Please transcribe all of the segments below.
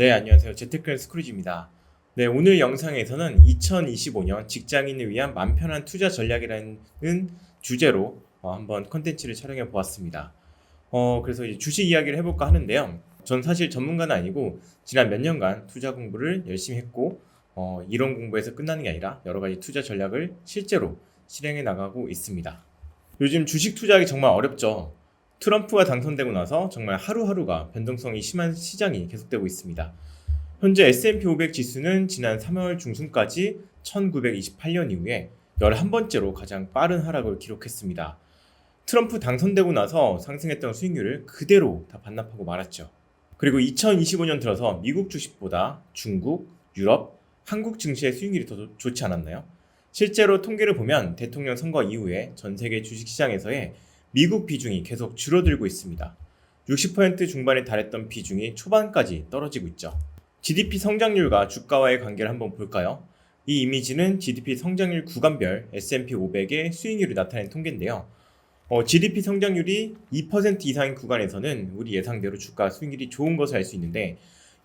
네, 안녕하세요. 재테크의 스크루지입니다. 네, 오늘 영상에서는 2025년 직장인을 위한 맘 편한 투자 전략이라는 주제로 한번 컨텐츠를 촬영해 보았습니다. 그래서 이제 주식 이야기를 해볼까 하는데요. 전 사실 전문가는 아니고 지난 몇 년간 투자 공부를 열심히 했고 이론 공부에서 끝나는 게 아니라 여러 가지 투자 전략을 실제로 실행해 나가고 있습니다. 요즘 주식 투자하기 정말 어렵죠. 트럼프가 당선되고 나서 정말 하루하루가 변동성이 심한 시장이 계속되고 있습니다. 현재 S&P 500 지수는 지난 3월 중순까지 1928년 이후에 11번째로 가장 빠른 하락을 기록했습니다. 트럼프 당선되고 나서 상승했던 수익률을 그대로 다 반납하고 말았죠. 그리고 2025년 들어서 미국 주식보다 중국, 유럽, 한국 증시의 수익률이 더 좋지 않았나요? 실제로 통계를 보면 대통령 선거 이후에 전 세계 주식시장에서의 미국 비중이 계속 줄어들고 있습니다. 60% 중반에 달했던 비중이 초반까지 떨어지고 있죠. GDP 성장률과 주가와의 관계를 한번 볼까요? 이 이미지는 GDP 성장률 구간별 S&P 500의 수익률을 나타낸 통계인데요. GDP 성장률이 2% 이상인 구간에서는 우리 예상대로 주가 수익률이 좋은 것을 알 수 있는데,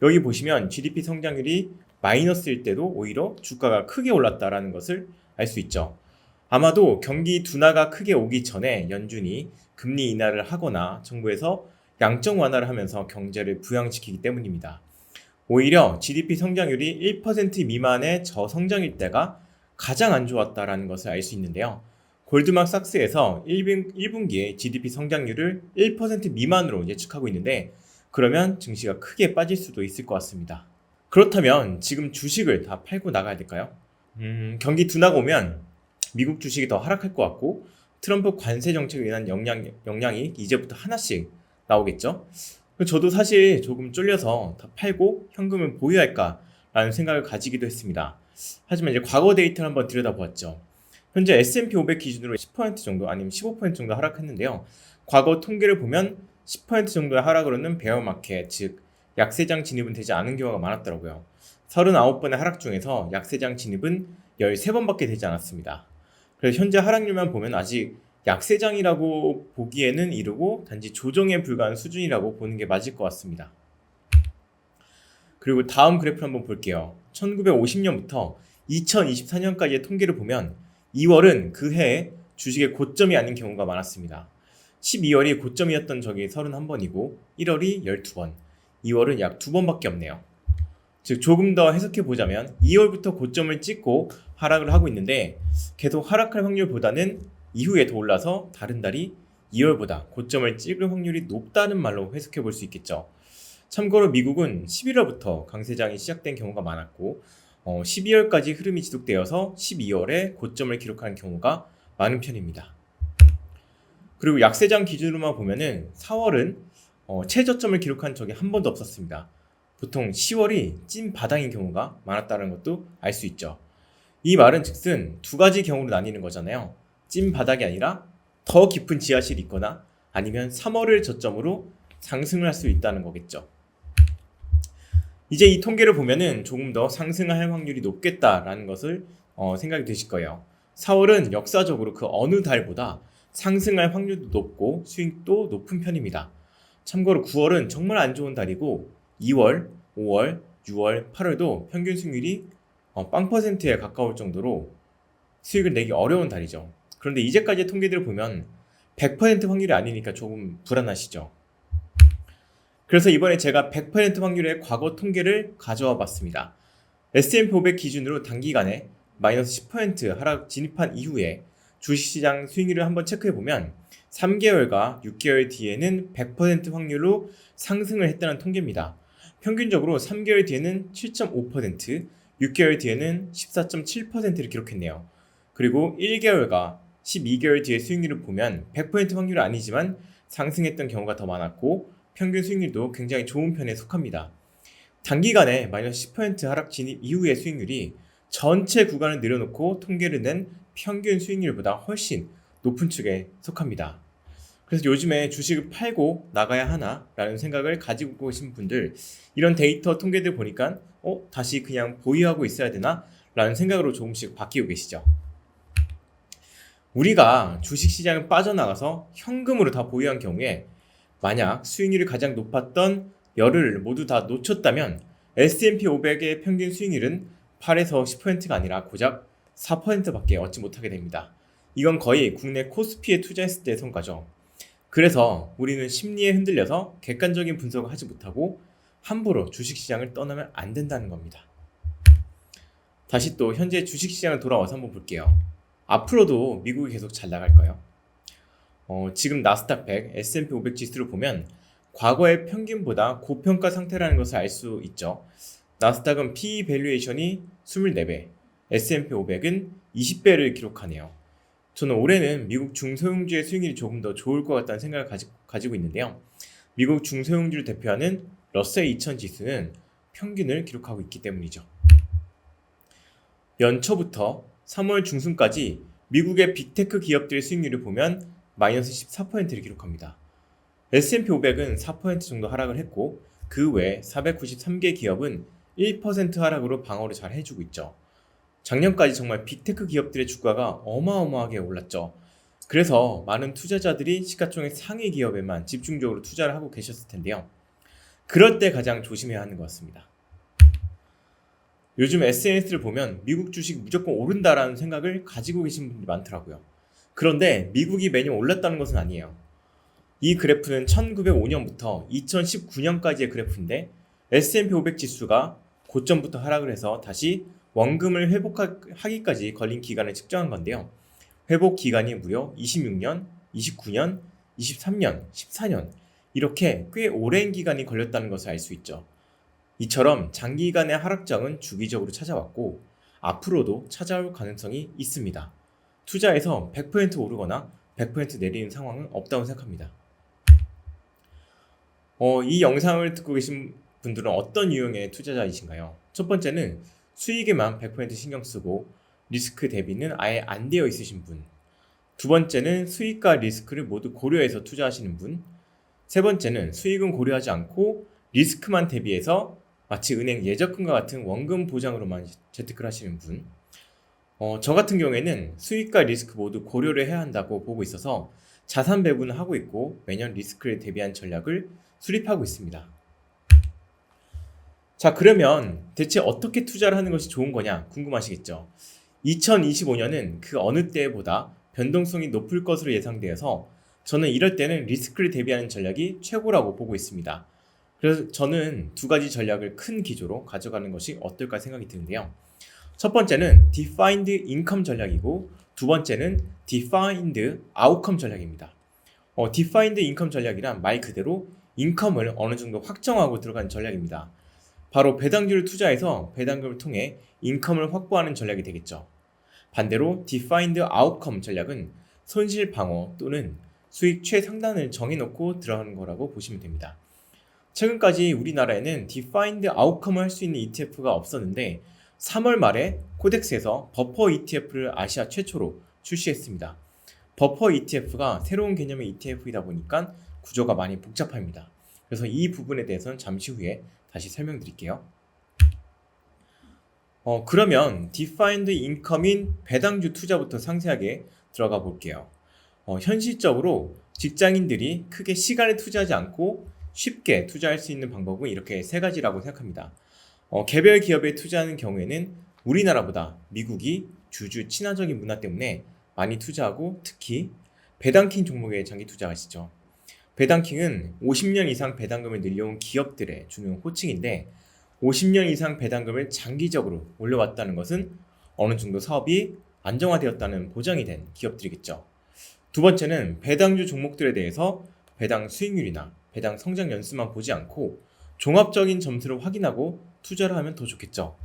여기 보시면 GDP 성장률이 마이너스일 때도 오히려 주가가 크게 올랐다라는 것을 알 수 있죠. 아마도 경기 둔화가 크게 오기 전에 연준이 금리 인하를 하거나 정부에서 양적 완화를 하면서 경제를 부양시키기 때문입니다. 오히려 GDP 성장률이 1% 미만의 저성장일 때가 가장 안 좋았다라는 것을 알 수 있는데요. 골드만삭스에서 1분기에 GDP 성장률을 1% 미만으로 예측하고 있는데, 그러면 증시가 크게 빠질 수도 있을 것 같습니다. 그렇다면 지금 주식을 다 팔고 나가야 될까요? 경기 둔화가 오면 미국 주식이 더 하락할 것 같고, 트럼프 관세 정책에 의한 영향이 이제부터 하나씩 나오겠죠. 저도 사실 조금 쫄려서 다 팔고 현금을 보유할까라는 생각을 가지기도 했습니다. 하지만 이제 과거 데이터를 한번 들여다보았죠. 현재 S&P 500 기준으로 10% 정도 아니면 15% 정도 하락했는데요. 과거 통계를 보면 10% 정도의 하락으로는 베어마켓, 즉 약세장 진입은 되지 않은 경우가 많았더라고요. 39번의 하락 중에서 약세장 진입은 13번밖에 되지 않았습니다. 그래서 현재 하락률만 보면 아직 약세장이라고 보기에는 이르고 단지 조정에 불과한 수준이라고 보는 게 맞을 것 같습니다. 그리고 다음 그래프를 한번 볼게요. 1950년부터 2024년까지의 통계를 보면 2월은 그 해에 주식의 고점이 아닌 경우가 많았습니다. 12월이 고점이었던 적이 31번이고 1월이 12번, 2월은 약 2번밖에 없네요. 즉 조금 더 해석해 보자면 2월부터 고점을 찍고 하락을 하고 있는데, 계속 하락할 확률보다는 이후에 더 올라서 다른 달이 2월보다 고점을 찍을 확률이 높다는 말로 해석해 볼 수 있겠죠. 참고로 미국은 11월부터 강세장이 시작된 경우가 많았고 12월까지 흐름이 지속되어서 12월에 고점을 기록하는 경우가 많은 편입니다. 그리고 약세장 기준으로만 보면은 4월은 최저점을 기록한 적이 한 번도 없었습니다. 보통 10월이 찐 바닥인 경우가 많았다는 것도 알 수 있죠. 이 말은 즉슨 두 가지 경우로 나뉘는 거잖아요. 찐 바닥이 아니라 더 깊은 지하실이 있거나 아니면 3월을 저점으로 상승을 할 수 있다는 거겠죠. 이제 이 통계를 보면은 조금 더 상승할 확률이 높겠다라는 것을 생각이 드실 거예요. 4월은 역사적으로 그 어느 달보다 상승할 확률도 높고 수익도 높은 편입니다. 참고로 9월은 정말 안 좋은 달이고 2월, 5월, 6월, 8월도 평균 수익률이 0%에 가까울 정도로 수익을 내기 어려운 달이죠. 그런데 이제까지의 통계들을 보면 100% 확률이 아니니까 조금 불안하시죠. 그래서 이번에 제가 100% 확률의 과거 통계를 가져와 봤습니다. S&P 500 기준으로 단기간에 마이너스 10% 하락 진입한 이후에 주식시장 수익률을 한번 체크해보면 3개월과 6개월 뒤에는 100% 확률로 상승을 했다는 통계입니다. 평균적으로 3개월 뒤에는 7.5%, 6개월 뒤에는 14.7%를 기록했네요. 그리고 1개월과 12개월 뒤의 수익률을 보면 100% 확률은 아니지만 상승했던 경우가 더 많았고 평균 수익률도 굉장히 좋은 편에 속합니다. 단기간에 마이너스 10% 하락 진입 이후의 수익률이 전체 구간을 내려놓고 통계를 낸 평균 수익률보다 훨씬 높은 축에 속합니다. 그래서 요즘에 주식을 팔고 나가야 하나 라는 생각을 가지고 계신 분들, 이런 데이터 통계들 보니까 다시 그냥 보유하고 있어야 되나 라는 생각으로 조금씩 바뀌고 계시죠. 우리가 주식시장을 빠져나가서 현금으로 다 보유한 경우에 만약 수익률이 가장 높았던 열흘을 모두 다 놓쳤다면 S&P 500의 평균 수익률은 8에서 10%가 아니라 고작 4%밖에 얻지 못하게 됩니다. 이건 거의 국내 코스피에 투자했을 때의 성과죠. 그래서 우리는 심리에 흔들려서 객관적인 분석을 하지 못하고 함부로 주식시장을 떠나면 안 된다는 겁니다. 다시 또 현재 주식시장을 돌아와서 한번 볼게요. 앞으로도 미국이 계속 잘 나갈까요? 지금 나스닥 100, S&P 500 지수를 보면 과거의 평균보다 고평가 상태라는 것을 알 수 있죠. 나스닥은 PE 밸류에이션이 24배, S&P 500은 20배를 기록하네요. 저는 올해는 미국 중소형주의 수익률이 조금 더 좋을 것 같다는 생각을 가지고 있는데요. 미국 중소형주를 대표하는 러셀 2000 지수는 평균을 기록하고 있기 때문이죠. 연초부터 3월 중순까지 미국의 빅테크 기업들의 수익률을 보면 마이너스 14%를 기록합니다. S&P 500은 4% 정도 하락을 했고 그 외 493개 기업은 1% 하락으로 방어를 잘 해주고 있죠. 작년까지 정말 빅테크 기업들의 주가가 어마어마하게 올랐죠. 그래서 많은 투자자들이 시가총액 상위 기업에만 집중적으로 투자를 하고 계셨을 텐데요. 그럴 때 가장 조심해야 하는 것 같습니다. 요즘 SNS를 보면 미국 주식 무조건 오른다라는 생각을 가지고 계신 분들이 많더라고요. 그런데 미국이 매년 올랐다는 것은 아니에요. 이 그래프는 1905년부터 2019년까지의 그래프인데 S&P 500 지수가 고점부터 하락을 해서 다시 원금을 회복하기까지 걸린 기간을 측정한 건데요. 회복 기간이 무려 26년, 29년, 23년, 14년 이렇게 꽤 오랜 기간이 걸렸다는 것을 알 수 있죠. 이처럼 장기간의 하락장은 주기적으로 찾아왔고 앞으로도 찾아올 가능성이 있습니다. 투자에서 100% 오르거나 100% 내리는 상황은 없다고 생각합니다. 이 영상을 듣고 계신 분들은 어떤 유형의 투자자이신가요? 첫 번째는 수익에만 100% 신경 쓰고 리스크 대비는 아예 안 되어 있으신 분. 두 번째는 수익과 리스크를 모두 고려해서 투자하시는 분. 세 번째는 수익은 고려하지 않고 리스크만 대비해서 마치 은행 예적금과 같은 원금 보장으로만 재테크를 하시는 분. 저 같은 경우에는 수익과 리스크 모두 고려를 해야 한다고 보고 있어서 자산 배분을 하고 있고 매년 리스크를 대비한 전략을 수립하고 있습니다. 자, 그러면 대체 어떻게 투자를 하는 것이 좋은 거냐 궁금하시겠죠? 2025년은 그 어느 때보다 변동성이 높을 것으로 예상되어서 저는 이럴 때는 리스크를 대비하는 전략이 최고라고 보고 있습니다. 그래서 저는 두 가지 전략을 큰 기조로 가져가는 것이 어떨까 생각이 드는데요. 첫 번째는 Defined Income 전략이고 두 번째는 Defined Outcome 전략입니다. Defined Income 전략이란 말 그대로 인컴을 어느 정도 확정하고 들어가는 전략입니다. 바로 배당주를 투자해서 배당금을 통해 인컴을 확보하는 전략이 되겠죠. 반대로 Defined Outcome 전략은 손실 방어 또는 수익 최상단을 정해놓고 들어가는 거라고 보시면 됩니다. 최근까지 우리나라에는 Defined Outcome을 할 수 있는 ETF가 없었는데 3월 말에 코덱스에서 버퍼 ETF를 아시아 최초로 출시했습니다. 버퍼 ETF가 새로운 개념의 ETF이다 보니까 구조가 많이 복잡합니다. 그래서 이 부분에 대해서는 잠시 후에 다시 설명드릴게요. 그러면 Defined Income인 배당주 투자부터 상세하게 들어가 볼게요. 현실적으로 직장인들이 크게 시간을 투자하지 않고 쉽게 투자할 수 있는 방법은 이렇게 세 가지라고 생각합니다. 개별 기업에 투자하는 경우에는 우리나라보다 미국이 주주 친화적인 문화 때문에 많이 투자하고 특히 배당킹 종목에 장기 투자하시죠. 배당킹은 50년 이상 배당금을 늘려온 기업들에 주는 호칭인데 50년 이상 배당금을 장기적으로 올려왔다는 것은 어느 정도 사업이 안정화되었다는 보장이 된 기업들이겠죠. 두 번째는 배당주 종목들에 대해서 배당 수익률이나 배당 성장 연수만 보지 않고 종합적인 점수를 확인하고 투자를 하면 더 좋겠죠.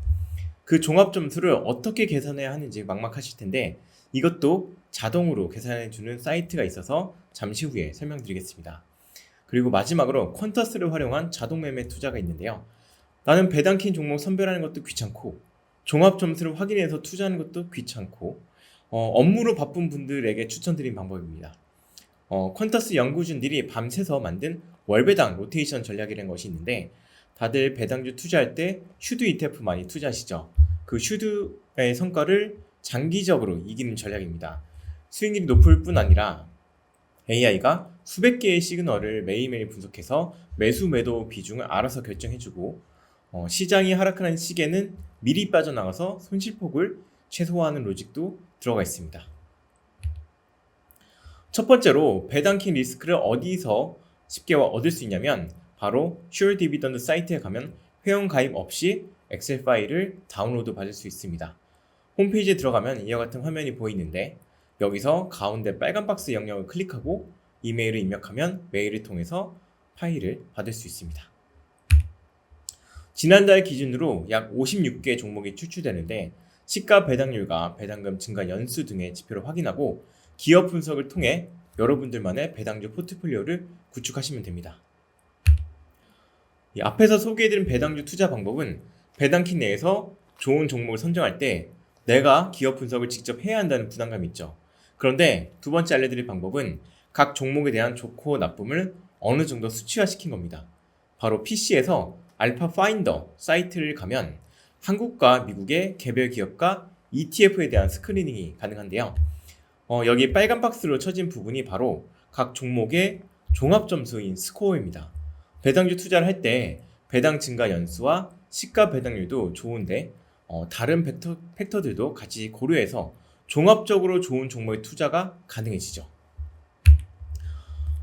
그 종합 점수를 어떻게 계산해야 하는지 막막하실 텐데 이것도 자동으로 계산해주는 사이트가 있어서 잠시 후에 설명드리겠습니다. 그리고 마지막으로 퀀터스를 활용한 자동 매매 투자가 있는데요. 나는 배당킨 종목 선별하는 것도 귀찮고 종합 점수를 확인해서 투자하는 것도 귀찮고 업무로 바쁜 분들에게 추천드린 방법입니다. 퀀터스 연구진들이 밤새서 만든 월배당 로테이션 전략이라는 것이 있는데 다들 배당주 투자할 때 슈드 ETF 많이 투자하시죠. 그 슈드의 성과를 장기적으로 이기는 전략입니다. 수익률이 높을 뿐 아니라 AI가 수백 개의 시그널을 매일매일 분석해서 매수 매도 비중을 알아서 결정해주고 시장이 하락하는 시기에는 미리 빠져나가서 손실폭을 최소화하는 로직도 들어가 있습니다. 첫 번째로 배당킹 리스크를 어디서 쉽게 얻을 수 있냐면 바로 슈어 디비던드 사이트에 가면 회원 가입 없이 엑셀 파일을 다운로드 받을 수 있습니다. 홈페이지에 들어가면 이와 같은 화면이 보이는데 여기서 가운데 빨간 박스 영역을 클릭하고 이메일을 입력하면 메일을 통해서 파일을 받을 수 있습니다. 지난달 기준으로 약 56개 종목이 추출되는데 시가 배당률과 배당금 증가 연수 등의 지표를 확인하고 기업 분석을 통해 여러분들만의 배당주 포트폴리오를 구축하시면 됩니다. 앞에서 소개해드린 배당주 투자 방법은 배당킹 내에서 좋은 종목을 선정할 때 내가 기업 분석을 직접 해야 한다는 부담감이 있죠. 그런데 두 번째 알려드릴 방법은 각 종목에 대한 좋고 나쁨을 어느 정도 수치화시킨 겁니다. 바로 PC에서 알파 파인더 사이트를 가면 한국과 미국의 개별 기업과 ETF에 대한 스크리닝이 가능한데요. 여기 빨간 박스로 쳐진 부분이 바로 각 종목의 종합 점수인 스코어입니다. 배당주 투자를 할 때 배당 증가 연수와 시가 배당률도 좋은데 다른 팩터들도 같이 고려해서 종합적으로 좋은 종목의 투자가 가능해지죠.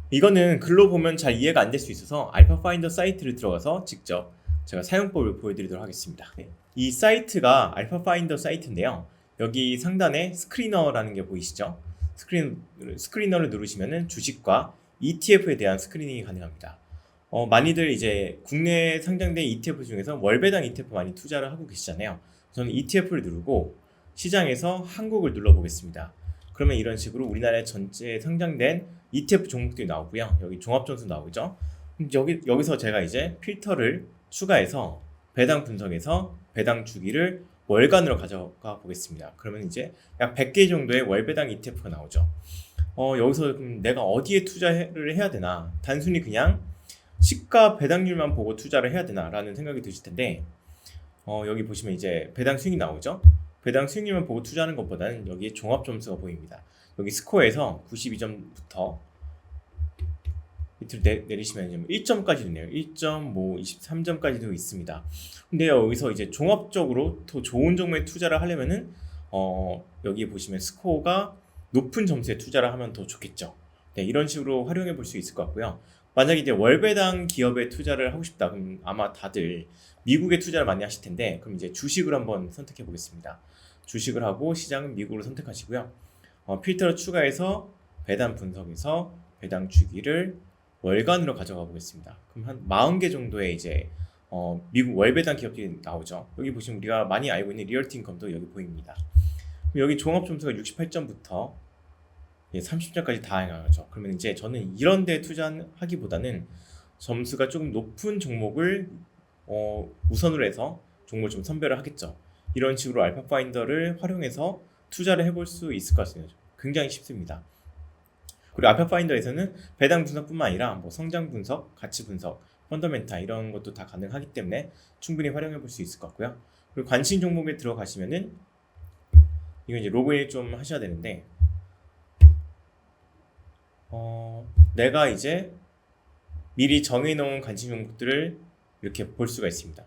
이거는 글로 보면 잘 이해가 안 될 수 있어서 알파 파인더 사이트를 들어가서 직접 제가 사용법을 보여드리도록 하겠습니다. 이 사이트가 알파 파인더 사이트인데요. 여기 상단에 스크리너라는 게 보이시죠? 스크리너를 누르시면은 주식과 ETF에 대한 스크리닝이 가능합니다. 많이들 이제 국내에 상장된 ETF 중에서 월배당 ETF 많이 투자를 하고 계시잖아요. 저는 ETF를 누르고 시장에서 한국을 눌러보겠습니다. 그러면 이런 식으로 우리나라에 전체 상장된 ETF 종목들이 나오고요. 여기 종합점수 나오죠. 여기서 제가 이제 필터를 추가해서 배당 분석에서 배당 주기를 월간으로 가져가 보겠습니다. 그러면 이제 약 100개 정도의 월배당 ETF가 나오죠. 여기서 그럼 내가 어디에 투자를 해야 되나? 단순히 그냥 시가 배당률만 보고 투자를 해야 되나? 라는 생각이 드실 텐데 여기 보시면 이제 배당 수익이 나오죠. 배당 수익률만 보고 투자하는 것보다는 여기에 종합 점수가 보입니다. 여기 스코어에서 92점부터 밑으로 내리시면 1점까지도 있네요. 1점, 23점까지도 있습니다. 근데 여기서 이제 종합적으로 더 좋은 종목에 투자를 하려면은 여기 보시면 스코어가 높은 점수에 투자를 하면 더 좋겠죠. 네, 이런 식으로 활용해 볼 수 있을 것 같고요. 만약에 이제 월배당 기업에 투자를 하고 싶다. 그럼 아마 다들 미국에 투자를 많이 하실 텐데 그럼 이제 주식을 한번 선택해 보겠습니다. 주식을 하고 시장은 미국으로 선택하시고요. 필터를 추가해서 배당 분석에서 배당 주기를 월간으로 가져가 보겠습니다. 그럼 한 40개 정도의 이제 미국 월배당 기업들이 나오죠. 여기 보시면 우리가 많이 알고 있는 리얼티 인컴도 여기 보입니다. 여기 종합 점수가 68점부터 30점까지 다 나가죠. 그러면 이제 저는 이런 데 투자하기보다는 점수가 조금 높은 종목을 우선으로 해서 종목을 좀 선별을 하겠죠. 이런 식으로 알파 파인더를 활용해서 투자를 해볼 수 있을 것 같습니다. 굉장히 쉽습니다. 그리고 알파 파인더에서는 배당 분석뿐만 아니라 뭐 성장 분석, 가치 분석, 펀더멘탈 이런 것도 다 가능하기 때문에 충분히 활용해 볼 수 있을 것 같고요. 그리고 관심 종목에 들어가시면은 이거 이제 로그인 좀 하셔야 되는데 내가 이제 미리 정해놓은 관심 종목들을 이렇게 볼 수가 있습니다.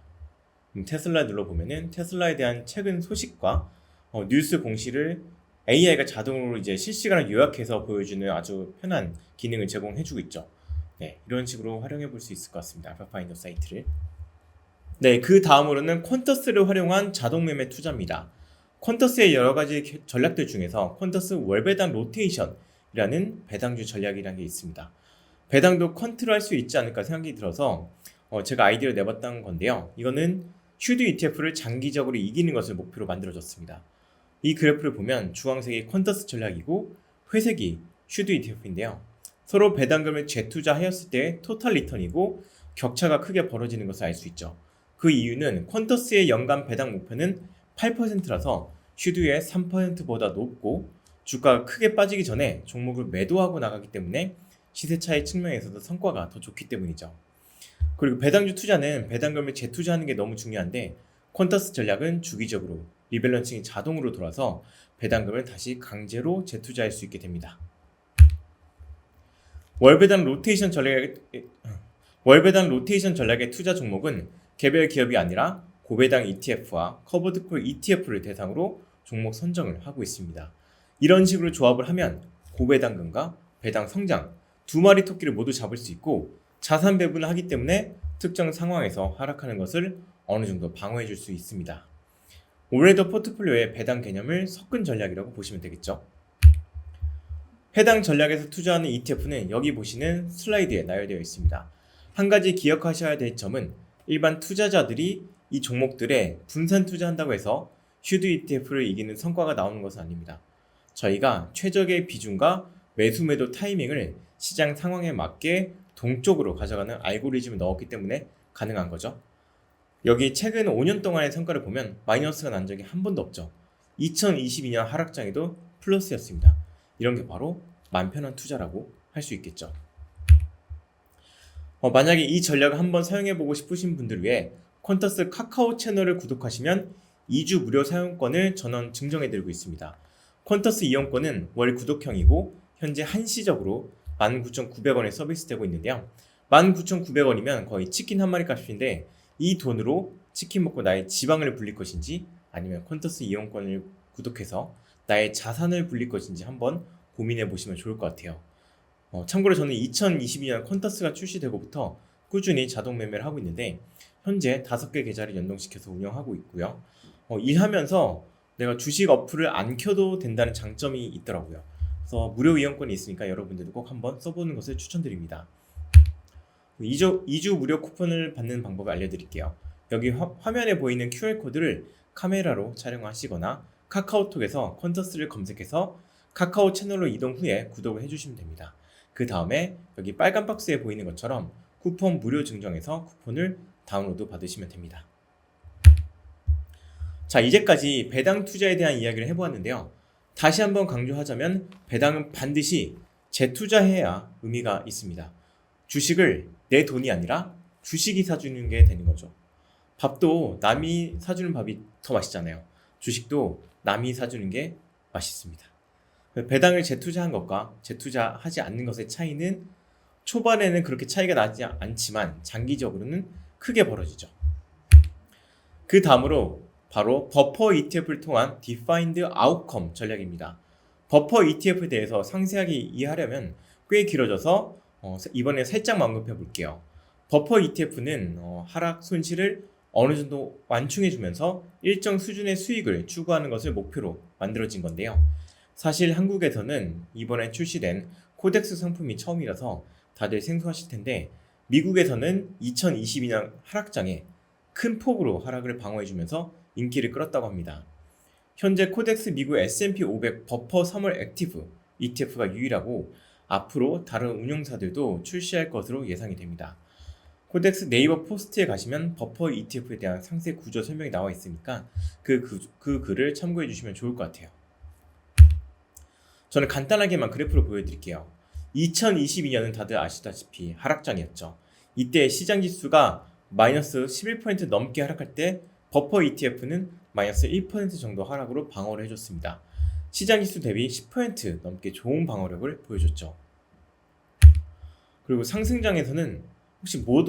테슬라 눌러보면은 테슬라에 대한 최근 소식과 뉴스 공시를 AI가 자동으로 이제 실시간으로 요약해서 보여주는 아주 편한 기능을 제공해주고 있죠. 네, 이런 식으로 활용해 볼 수 있을 것 같습니다. 알파 파인더 사이트를. 네, 그 다음으로는 퀀터스를 활용한 자동 매매 투자입니다. 퀀터스의 여러 가지 전략들 중에서 퀀터스 월배당 로테이션이라는 배당주 전략이라는 게 있습니다. 배당도 컨트롤할 수 있지 않을까 생각이 들어서 제가 아이디어를 내봤던 건데요. 이거는 슈드 ETF를 장기적으로 이기는 것을 목표로 만들어졌습니다. 이 그래프를 보면 주황색이 퀀터스 전략이고 회색이 슈드 ETF인데요. 서로 배당금을 재투자하였을 때 토탈 리턴이고 격차가 크게 벌어지는 것을 알 수 있죠. 그 이유는 퀀터스의 연간 배당 목표는 8%라서 슈드의 3%보다 높고 주가가 크게 빠지기 전에 종목을 매도하고 나가기 때문에 시세 차이 측면에서도 성과가 더 좋기 때문이죠. 그리고 배당주 투자는 배당금을 재투자하는 게 너무 중요한데 퀀터스 전략은 주기적으로 리밸런싱이 자동으로 돌아서 배당금을 다시 강제로 재투자할 수 있게 됩니다. 월배당 로테이션 전략의 투자 종목은 개별 기업이 아니라 고배당 ETF와 커버드콜 ETF를 대상으로 종목 선정을 하고 있습니다. 이런 식으로 조합을 하면 고배당금과 배당 성장 두 마리 토끼를 모두 잡을 수 있고 자산 배분을 하기 때문에 특정 상황에서 하락하는 것을 어느 정도 방어해 줄 수 있습니다. 올해도 포트폴리오의 배당 개념을 섞은 전략이라고 보시면 되겠죠. 해당 전략에서 투자하는 ETF는 여기 보시는 슬라이드에 나열되어 있습니다. 한 가지 기억하셔야 될 점은 일반 투자자들이 이 종목들에 분산 투자한다고 해서 슈드 ETF를 이기는 성과가 나오는 것은 아닙니다. 저희가 최적의 비중과 매수 매도 타이밍을 시장 상황에 맞게 동쪽으로 가져가는 알고리즘을 넣었기 때문에 가능한 거죠. 여기 최근 5년 동안의 성과를 보면 마이너스가 난 적이 한 번도 없죠. 2022년 하락장에도 플러스였습니다. 이런 게 바로 맘 편한 투자라고 할 수 있겠죠. 만약에 이 전략을 한번 사용해보고 싶으신 분들 위해 퀀터스 카카오 채널을 구독하시면 2주 무료 사용권을 전원 증정해드리고 있습니다. 퀀터스 이용권은 월 구독형이고 현재 한시적으로 19,900원에 서비스되고 있는데요. 19,900원이면 거의 치킨 한 마리 값인데 이 돈으로 치킨 먹고 나의 지방을 불릴 것인지 아니면 퀀터스 이용권을 구독해서 나의 자산을 불릴 것인지 한번 고민해 보시면 좋을 것 같아요. 참고로 저는 2022년 퀀터스가 출시되고부터 꾸준히 자동 매매를 하고 있는데 현재 5개 계좌를 연동시켜서 운영하고 있고요. 일하면서 내가 주식 어플을 안 켜도 된다는 장점이 있더라고요. 그래서 무료 이용권이 있으니까 여러분들도 꼭 한번 써보는 것을 추천드립니다. 2주 무료 쿠폰을 받는 방법을 알려드릴게요. 여기 화면에 보이는 QR코드를 카메라로 촬영하시거나 카카오톡에서 퀀터스를 검색해서 카카오 채널로 이동 후에 구독을 해주시면 됩니다. 그 다음에 여기 빨간 박스에 보이는 것처럼 쿠폰 무료 증정해서 쿠폰을 다운로드 받으시면 됩니다. 자, 이제까지 배당 투자에 대한 이야기를 해보았는데요. 다시 한번 강조하자면 배당은 반드시 재투자해야 의미가 있습니다. 주식을 내 돈이 아니라 주식이 사주는 게 되는 거죠. 밥도 남이 사주는 밥이 더 맛있잖아요. 주식도 남이 사주는 게 맛있습니다. 배당을 재투자한 것과 재투자하지 않는 것의 차이는 초반에는 그렇게 차이가 나지 않지만 장기적으로는 크게 벌어지죠. 그 다음으로 바로 버퍼 ETF를 통한 Defined Outcome 전략입니다. 버퍼 ETF에 대해서 상세하게 이해하려면 꽤 길어져서 이번에 살짝 언급해 볼게요. 버퍼 ETF는 하락 손실을 어느 정도 완충해주면서 일정 수준의 수익을 추구하는 것을 목표로 만들어진 건데요. 사실 한국에서는 이번에 출시된 코덱스 상품이 처음이라서 다들 생소하실 텐데 미국에서는 2022년 하락장에 큰 폭으로 하락을 방어해주면서 인기를 끌었다고 합니다. 현재 코덱스 미국 S&P 500 버퍼 3월 액티브 ETF가 유일하고 앞으로 다른 운용사들도 출시할 것으로 예상이 됩니다. 코덱스 네이버 포스트에 가시면 버퍼 ETF에 대한 상세 구조 설명이 나와 있으니까 그 글을 참고해 주시면 좋을 것 같아요. 저는 간단하게만 그래프를 보여드릴게요. 2022년은 다들 아시다시피 하락장이었죠. 이때 시장 지수가 마이너스 11% 넘게 하락할 때 버퍼 ETF는 마이너스 1% 정도 하락으로 방어를 해줬습니다. 시장 지수 대비 10% 넘게 좋은 방어력을 보여줬죠. 그리고 상승장에서는 혹시 못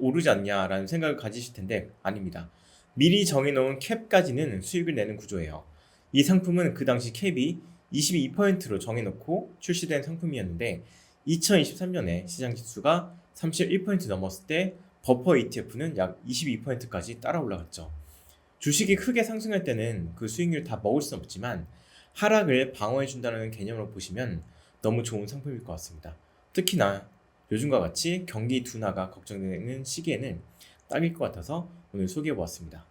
오르지 않냐라는 생각을 가지실 텐데 아닙니다. 미리 정해놓은 캡까지는 수익을 내는 구조예요. 이 상품은 그 당시 캡이 22%로 정해놓고 출시된 상품이었는데 2023년에 시장 지수가 31% 넘었을 때 버퍼 ETF는 약 22%까지 따라 올라갔죠. 주식이 크게 상승할 때는 그 수익률 다 먹을 수는 없지만 하락을 방어해준다는 개념으로 보시면 너무 좋은 상품일 것 같습니다. 특히나 요즘과 같이 경기 둔화가 걱정되는 시기에는 딱일 것 같아서 오늘 소개해보았습니다.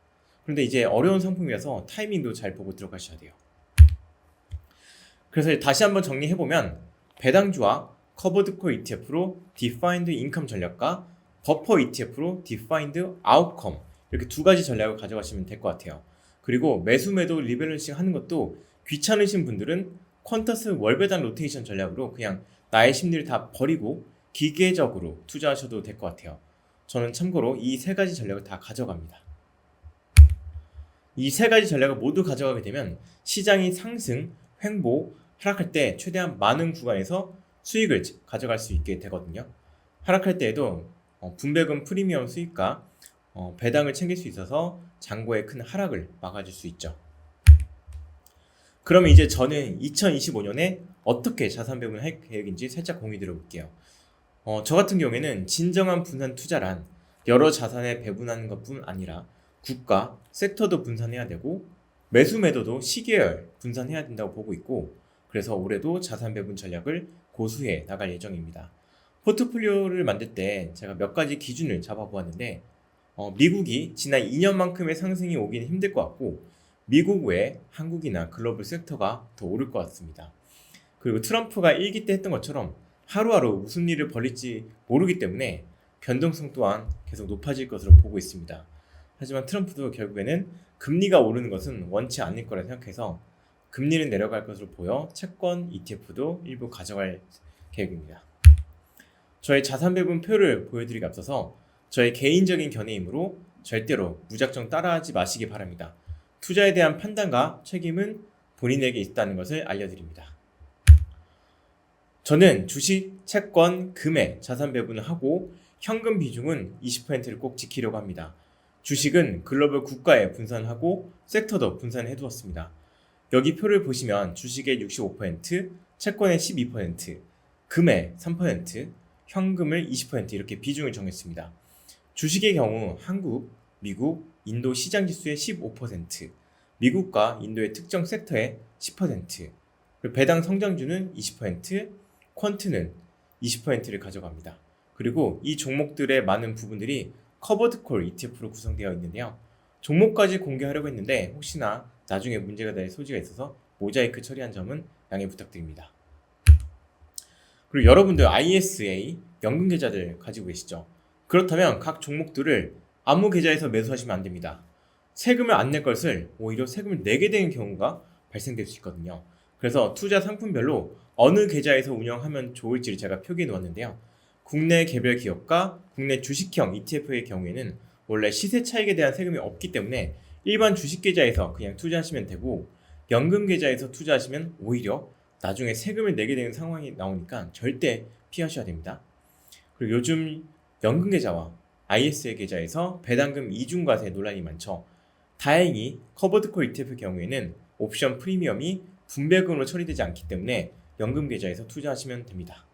그런데 이제 어려운 상품이라서 타이밍도 잘 보고 들어가셔야 돼요. 그래서 다시 한번 정리해보면 배당주와 커버드콜 ETF로 Defined Income 전략과 버퍼 ETF로 Defined Outcome 이렇게 두 가지 전략을 가져가시면 될 것 같아요. 그리고 매수 매도 리밸런싱 하는 것도 귀찮으신 분들은 퀀터스 월배당 로테이션 전략으로 그냥 나의 심리를 다 버리고 기계적으로 투자하셔도 될 것 같아요. 저는 참고로 이 세 가지 전략을 다 가져갑니다. 이 세 가지 전략을 모두 가져가게 되면 시장이 상승, 횡보, 하락할 때 최대한 많은 구간에서 수익을 가져갈 수 있게 되거든요. 하락할 때에도 분배금 프리미엄 수익과 배당을 챙길 수 있어서 잔고의 큰 하락을 막아줄 수 있죠. 그러면 이제 저는 2025년에 어떻게 자산 배분을 할 계획인지 살짝 공유 드려볼게요. 저 같은 경우에는 진정한 분산 투자란 여러 자산에 배분하는 것뿐 아니라 국가, 섹터도 분산해야 되고 매수 매도도 시계열 분산해야 된다고 보고 있고, 그래서 올해도 자산 배분 전략을 고수해 나갈 예정입니다. 포트폴리오를 만들 때 제가 몇 가지 기준을 잡아보았는데 미국이 지난 2년만큼의 상승이 오기는 힘들 것 같고 미국 외에 한국이나 글로벌 섹터가 더 오를 것 같습니다. 그리고 트럼프가 일기 때 했던 것처럼 하루하루 무슨 일을 벌일지 모르기 때문에 변동성 또한 계속 높아질 것으로 보고 있습니다. 하지만 트럼프도 결국에는 금리가 오르는 것은 원치 않을 거라 생각해서 금리는 내려갈 것으로 보여 채권 ETF도 일부 가져갈 계획입니다. 저의 자산 배분 표를 보여드리기 앞서서 저의 개인적인 견해이므로 절대로 무작정 따라하지 마시기 바랍니다. 투자에 대한 판단과 책임은 본인에게 있다는 것을 알려드립니다. 저는 주식, 채권, 금에 자산 배분을 하고 현금 비중은 20%를 꼭 지키려고 합니다. 주식은 글로벌 국가에 분산하고 섹터도 분산해 두었습니다. 여기 표를 보시면 주식의 65%, 채권의 12%, 금의 3%, 현금을 20% 이렇게 비중을 정했습니다. 주식의 경우 한국, 미국, 인도 시장 지수의 15%, 미국과 인도의 특정 섹터의 10%, 배당 성장주는 20%, 퀀트는 20%를 가져갑니다. 그리고 이 종목들의 많은 부분들이 커버드콜 ETF로 구성되어 있는데요. 종목까지 공개하려고 했는데 혹시나 나중에 문제가 될 소지가 있어서 모자이크 처리한 점은 양해 부탁드립니다. 그리고 여러분들 ISA 연금 계좌들 가지고 계시죠? 그렇다면 각 종목들을 아무 계좌에서 매수하시면 안 됩니다. 세금을 안 낼 것을 오히려 세금을 내게 되는 경우가 발생될 수 있거든요. 그래서 투자 상품별로 어느 계좌에서 운영하면 좋을지를 제가 표기해 놓았는데요. 국내 개별 기업과 국내 주식형 ETF의 경우에는 원래 시세 차익에 대한 세금이 없기 때문에 일반 주식 계좌에서 그냥 투자하시면 되고, 연금 계좌에서 투자하시면 오히려 나중에 세금을 내게 되는 상황이 나오니까 절대 피하셔야 됩니다. 그리고 요즘 연금 계좌와 ISA 계좌에서 배당금 이중과세 논란이 많죠. 다행히 커버드콜 ETF 경우에는 옵션 프리미엄이 분배금으로 처리되지 않기 때문에 연금 계좌에서 투자하시면 됩니다.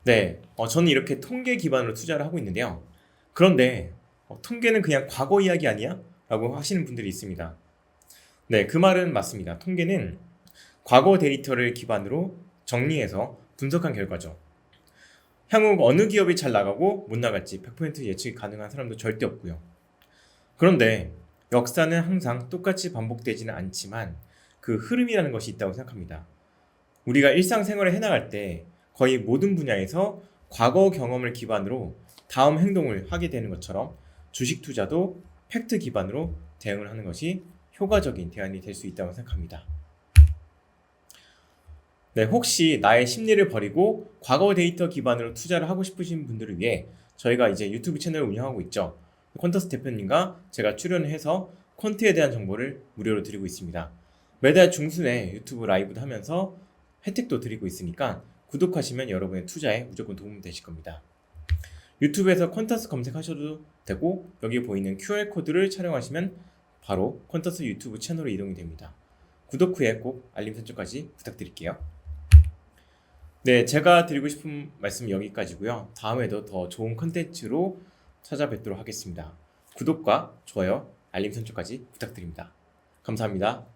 네, 저는 이렇게 통계 기반으로 투자를 하고 있는데요. 그런데 통계는 그냥 과거 이야기 아니야? 라고 하시는 분들이 있습니다. 네, 그 말은 맞습니다. 통계는 과거 데이터를 기반으로 정리해서 분석한 결과죠. 향후 어느 기업이 잘 나가고 못 나갈지 100% 예측이 가능한 사람도 절대 없고요. 그런데 역사는 항상 똑같이 반복되지는 않지만 그 흐름이라는 것이 있다고 생각합니다. 우리가 일상생활을 해나갈 때 거의 모든 분야에서 과거 경험을 기반으로 다음 행동을 하게 되는 것처럼 주식 투자도 팩트 기반으로 대응을 하는 것이 효과적인 대안이 될 수 있다고 생각합니다. 네, 혹시 나의 심리를 버리고 과거 데이터 기반으로 투자를 하고 싶으신 분들을 위해 저희가 이제 유튜브 채널을 운영하고 있죠. 퀀터스 대표님과 제가 출연을 해서 퀀트에 대한 정보를 무료로 드리고 있습니다. 매달 중순에 유튜브 라이브도 하면서 혜택도 드리고 있으니까 구독하시면 여러분의 투자에 무조건 도움 되실 겁니다. 유튜브에서 퀀터스 검색하셔도 되고 여기 보이는 QR코드를 촬영하시면 바로 퀀터스 유튜브 채널로 이동이 됩니다. 구독 후에 꼭 알림 설정까지 부탁드릴게요. 네, 제가 드리고 싶은 말씀은 여기까지고요. 다음에도 더 좋은 컨텐츠로 찾아뵙도록 하겠습니다. 구독과 좋아요, 알림 설정까지 부탁드립니다. 감사합니다.